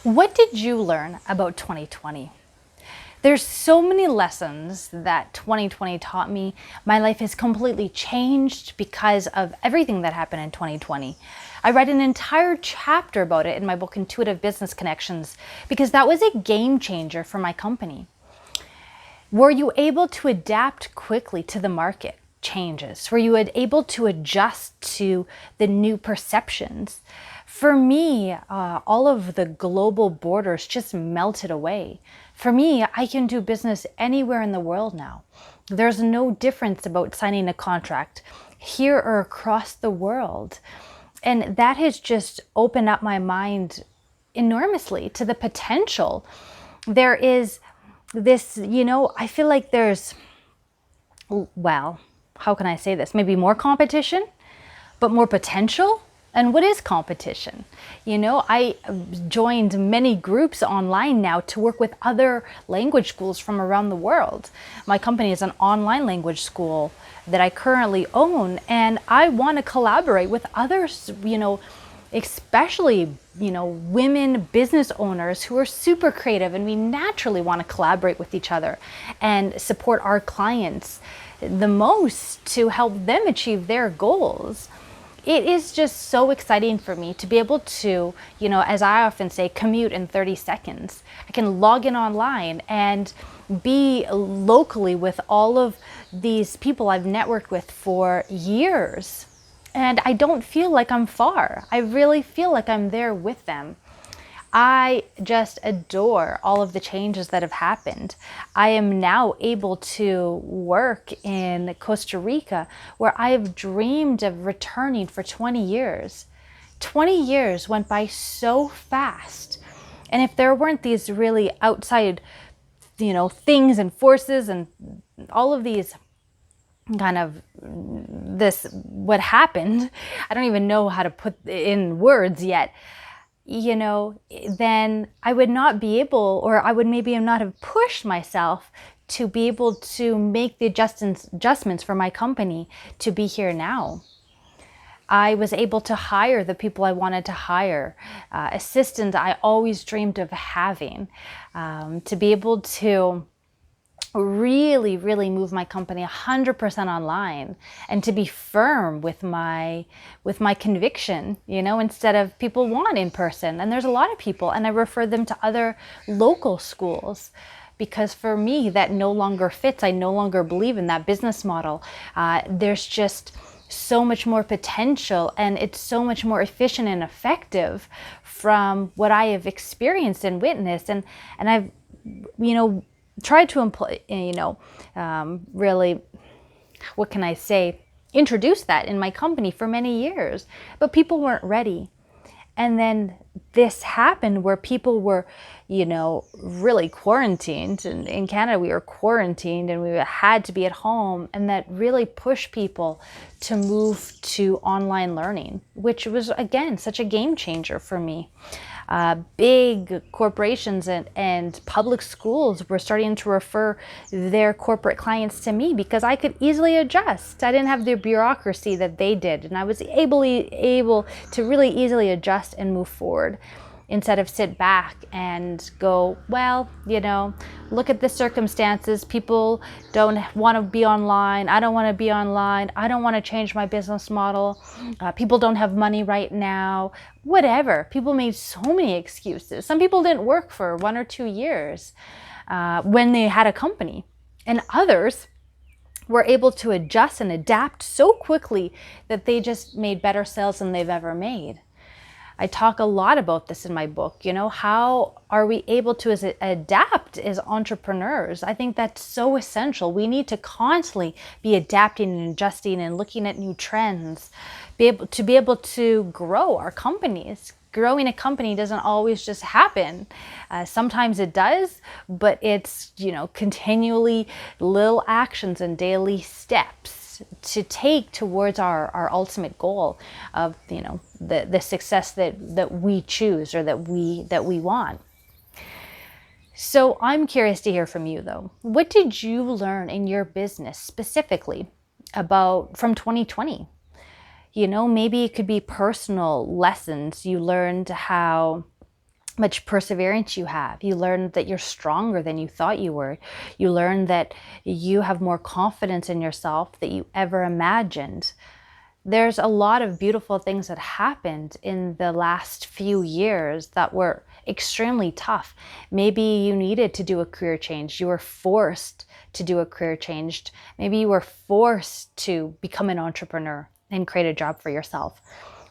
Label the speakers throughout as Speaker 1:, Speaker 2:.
Speaker 1: What did you learn about 2020? There's so many lessons that 2020 taught me. My life has completely changed because of everything that happened in 2020. I read an entire chapter about it in my book, Intuitive Business Connections, because that was a game changer for my company. Were you able to adapt quickly to the market changes? Were you able to adjust to the new perceptions? For me, all of the global borders just melted away. For me, I can do business anywhere in the world now. There's no difference about signing a contract here or across the world. And that has just opened up my mind enormously to the potential. There is this, I feel like there's, well, how can I say this? Maybe more competition, but more potential. And what is competition? I joined many groups online now to work with other language schools from around the world. My company is an online language school that I currently own, and I want to collaborate with others, especially, women business owners who are super creative, and we naturally want to collaborate with each other and support our clients the most to help them achieve their goals. It is just so exciting for me to be able to, as I often say, commute in 30 seconds. I can log in online and be locally with all of these people I've networked with for years. And I don't feel like I'm far. I really feel like I'm there with them. I just adore all of the changes that have happened. I am now able to work in Costa Rica, where I have dreamed of returning for 20 years. 20 years went by so fast. And if there weren't these really outside, things and forces and all of these kind of what happened, I don't even know how to put in words yet, then I would not be able, or I would maybe not have pushed myself to be able to make the adjustments for my company to be here now. I was able to hire the people I wanted to hire, assistants I always dreamed of having, to be able to really, really move my company 100% online, and to be firm with my conviction, instead of people want in person. And there's a lot of people, and I refer them to other local schools, because for me that no longer fits. I no longer believe in that business model. There's just so much more potential, and it's so much more efficient and effective from what I have experienced and witnessed. And I've, tried to really, what can I say, introduce that in my company for many years, but people weren't ready. And then this happened where people were, really quarantined. And in Canada, we were quarantined and we had to be at home. And that really pushed people to move to online learning, which was, again, such a game changer for me. Big corporations and public schools were starting to refer their corporate clients to me because I could easily adjust. I didn't have the bureaucracy that they did, and I was able to really easily adjust and move forward, instead of sit back and go, well, look at the circumstances. People don't want to be online. I don't want to be online. I don't want to change my business model. People don't have money right now. Whatever. People made so many excuses. Some people didn't work for 1 or 2 years when they had a company. And others were able to adjust and adapt so quickly that they just made better sales than they've ever made. I talk a lot about this in my book. How are we able to adapt as entrepreneurs? I think that's so essential. We need to constantly be adapting and adjusting and looking at new trends, be able to grow our companies. Growing a company doesn't always just happen. Sometimes it does, but it's, continually little actions and daily steps to take towards our ultimate goal of, the success that we choose, or that we want. So I'm curious to hear from you, though. What did you learn in your business specifically from 2020? Maybe it could be personal lessons. You learned how much perseverance you have. You learn that you're stronger than you thought you were. You learn that you have more confidence in yourself than you ever imagined. There's a lot of beautiful things that happened in the last few years that were extremely tough. Maybe you needed to do a career change. You were forced to do a career change. Maybe you were forced to become an entrepreneur and create a job for yourself.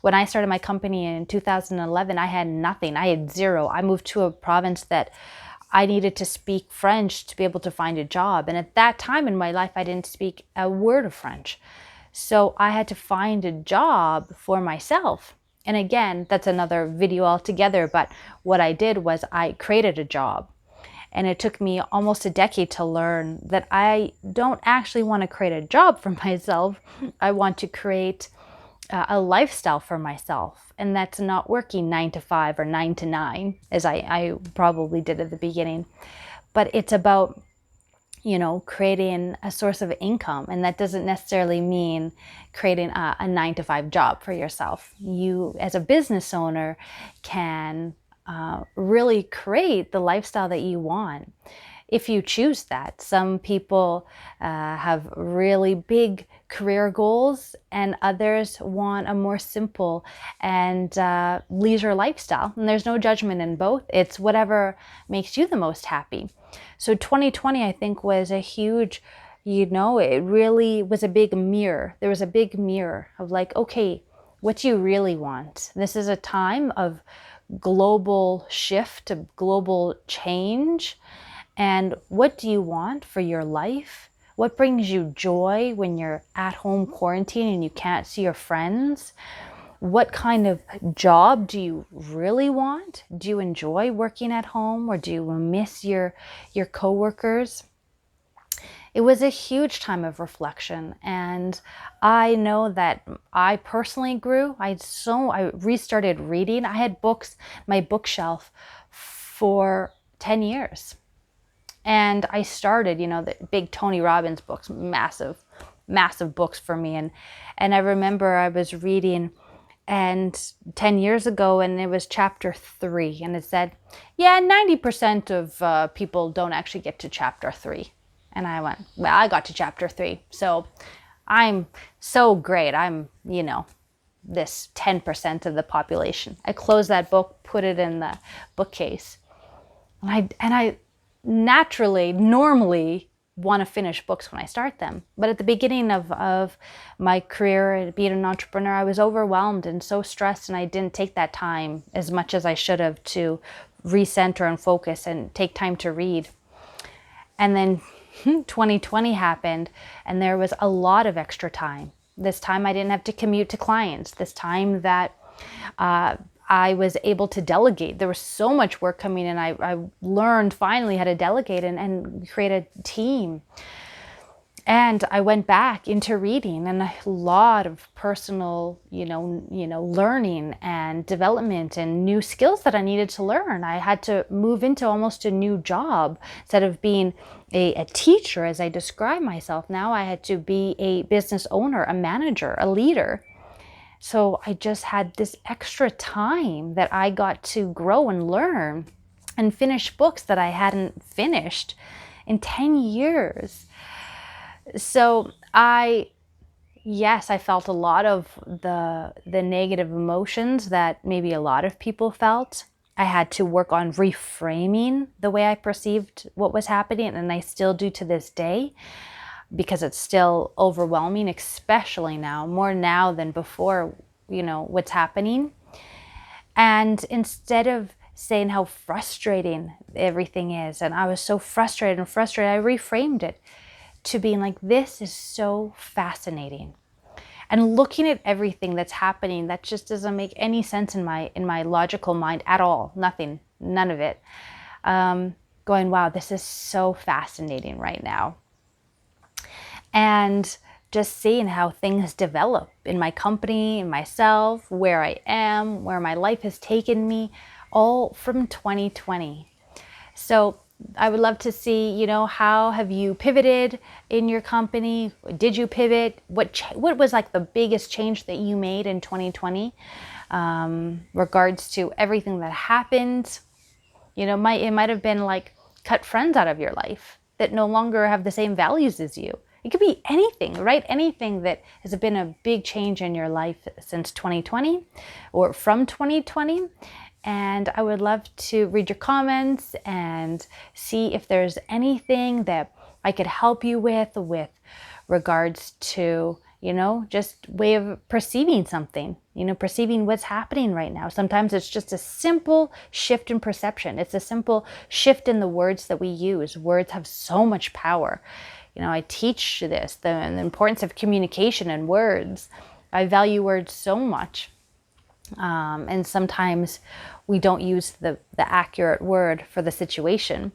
Speaker 1: When I started my company in 2011, I had nothing. I had zero. I moved to a province that I needed to speak French to be able to find a job. And at that time in my life, I didn't speak a word of French. So I had to find a job for myself. And again, that's another video altogether. But what I did was I created a job. And it took me almost a decade to learn that I don't actually want to create a job for myself. I want to create a lifestyle for myself. And that's not working 9 to 5 or 9 to 9, as I probably did at the beginning. But it's about, creating a source of income. And that doesn't necessarily mean creating a 9 to 5 job for yourself. You, as a business owner, can really create the lifestyle that you want if you choose that. Some people have really big career goals, and others want a more simple and leisure lifestyle. And there's no judgment in both. It's whatever makes you the most happy. So 2020, I think, was a huge, it really was a big mirror. There was a big mirror of like, okay, what do you really want? This is a time of global shift, of global change. And what do you want for your life? What brings you joy when you're at home quarantined and you can't see your friends? What kind of job do you really want? Do you enjoy working at home, or do you miss your coworkers? It was a huge time of reflection, and I know that I personally grew. I restarted reading. I had books, my bookshelf, for 10 years. And I started, the big Tony Robbins books, massive books for me. And I remember I was reading, and 10 years ago, and it was chapter 3, and it said, 90% of people don't actually get to chapter 3. And I went, well, I got to chapter 3. So I'm so great. I'm, this 10% of the population. I closed that book, put it in the bookcase. And I normally want to finish books when I start them. But at the beginning of my career being an entrepreneur, I was overwhelmed and so stressed, and I didn't take that time as much as I should have to recenter and focus and take time to read. And then 2020 happened, and there was a lot of extra time. This time I didn't have to commute to clients. This time that I was able to delegate. There was so much work coming in. I learned finally how to delegate and create a team. And I went back into reading, and a lot of personal, learning and development and new skills that I needed to learn. I had to move into almost a new job. Instead of being a teacher, as I describe myself, now I had to be a business owner, a manager, a leader. So I just had this extra time that I got to grow and learn and finish books that I hadn't finished in 10 years. So I felt a lot of the negative emotions that maybe a lot of people felt. I had to work on reframing the way I perceived what was happening, and I still do to this day, because it's still overwhelming, especially now, more now than before, what's happening. And instead of saying how frustrating everything is, and I was so frustrated, I reframed it to being like, this is so fascinating. And looking at everything that's happening, that just doesn't make any sense in my logical mind at all. Nothing, none of it. Going, wow, this is so fascinating right now. And just seeing how things develop in my company, in myself, where I am, where my life has taken me, all from 2020. So I would love to see, how have you pivoted in your company? Did you pivot? What was like the biggest change that you made in 2020? Regards to everything that happened. It might have been like cut friends out of your life that no longer have the same values as you. It could be anything, right? Anything that has been a big change in your life since 2020 or from 2020. And I would love to read your comments and see if there's anything that I could help you with regards to, just way of perceiving something, perceiving what's happening right now. Sometimes it's just a simple shift in perception. It's a simple shift in the words that we use. Words have so much power. I teach this, the importance of communication and words. I value words so much. And sometimes we don't use the accurate word for the situation.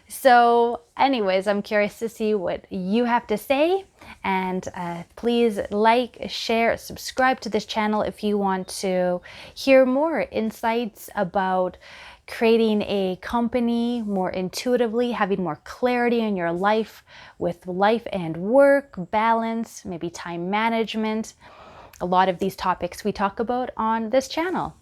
Speaker 1: So anyways, I'm curious to see what you have to say. And please like, share, subscribe to this channel if you want to hear more insights about creating a company more intuitively, having more clarity in your life with life and work, balance, maybe time management. A lot of these topics we talk about on this channel.